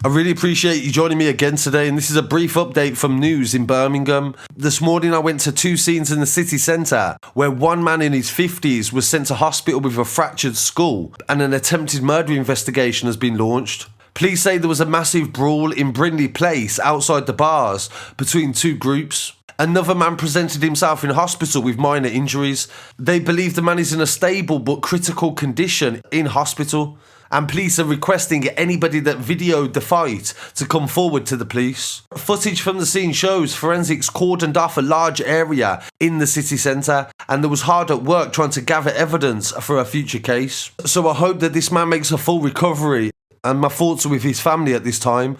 I really appreciate you joining me again today, and this is a brief update from news in Birmingham. This morning I went to two scenes in the city centre where one man in his 50s was sent to hospital with a fractured skull and an attempted murder investigation has been launched. Police say there was a massive brawl in Brindley Place outside the bars between two groups. Another man presented himself in hospital with minor injuries. They believe the man is in a stable but critical condition in hospital. And police are requesting anybody that videoed the fight to come forward to the police. Footage from the scene shows forensics cordoned off a large area in the city centre, and there was hard at work trying to gather evidence for a future case. So I hope that this man makes a full recovery, and my thoughts are with his family at this time.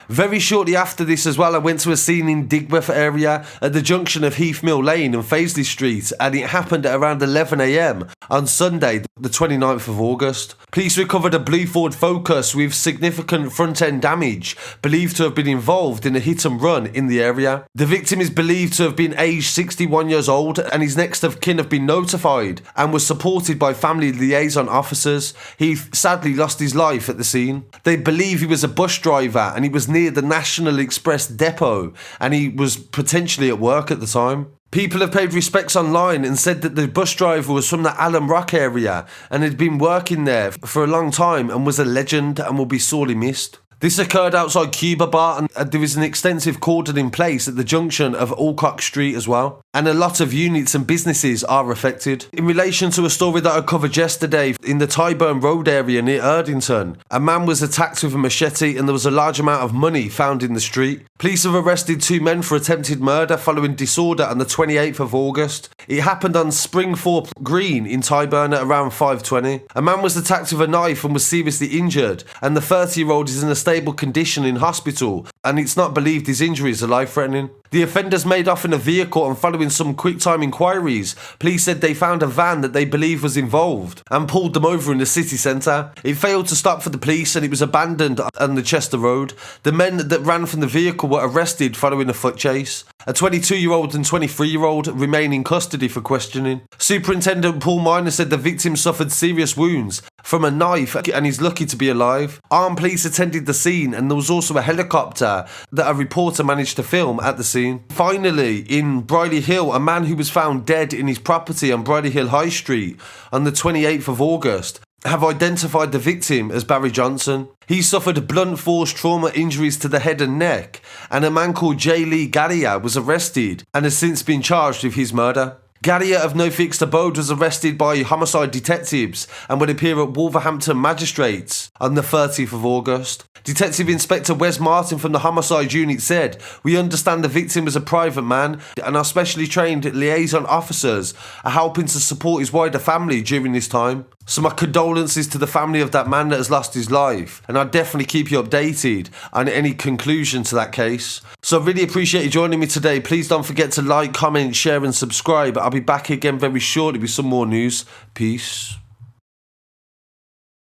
Very shortly after this as well, I went to a scene in Digbeth area at the junction of Heath Mill Lane and Faisley Street, and it happened at around 11 AM on Sunday, the 29th of August. Police recovered a blue Ford Focus with significant front-end damage, believed to have been involved in a hit and run in the area. The victim is believed to have been aged 61 years old, and his next of kin have been notified and was supported by family liaison officers. He sadly lost his life at the scene. They believe he was a bus driver and he was near the National Express depot, and he was potentially at work at the time. People have paid respects online and said that the bus driver was from the Alum Rock area and had been working there for a long time and was a legend and will be sorely missed. This occurred outside Cuba Bar, and there is an extensive cordon in place at the junction of Alcock Street as well, and a lot of units and businesses are affected. In relation to a story that I covered yesterday in the Tyburn Road area near Erdington, a man was attacked with a machete and there was a large amount of money found in the street. Police have arrested two men for attempted murder following disorder on the 28th of August. It happened on Springthorpe Green in Tyburn at around 5:20. A man was attacked with a knife and was seriously injured, and the 30-year-old is in a stable condition in hospital, and it's not believed his injuries are life-threatening. The offenders made off in a vehicle, and following some quick-time inquiries, police said they found a van that they believe was involved and pulled them over in the city centre. It failed to stop for the police and it was abandoned on the Chester Road. The men that ran from the vehicle were arrested following a foot chase. A 22-year-old and 23-year-old remain in custody for questioning. Superintendent Paul Minor said the victim suffered serious wounds from a knife and is lucky to be alive. Armed police attended the scene, and there was also a helicopter that a reporter managed to film at the scene. Finally, in Brierley Hill, a man who was found dead in his property on Brierley Hill High Street on the 28th of August have identified the victim as Barry Johnson. He suffered blunt force trauma injuries to the head and neck, and a man called J. Lee Gallia was arrested and has since been charged with his murder. Gallia, of no fixed abode, was arrested by homicide detectives and will appear at Wolverhampton Magistrates on the 30th of August. Detective Inspector Wes Martin from the Homicide Unit said, "We understand the victim was a private man, and our specially trained liaison officers are helping to support his wider family during this time. So my condolences to the family of that man that has lost his life, and I'll definitely keep you updated on any conclusion to that case." So I really appreciate you joining me today. Please don't forget to like, comment, share and subscribe. I'll be back again very shortly with some more news. Peace.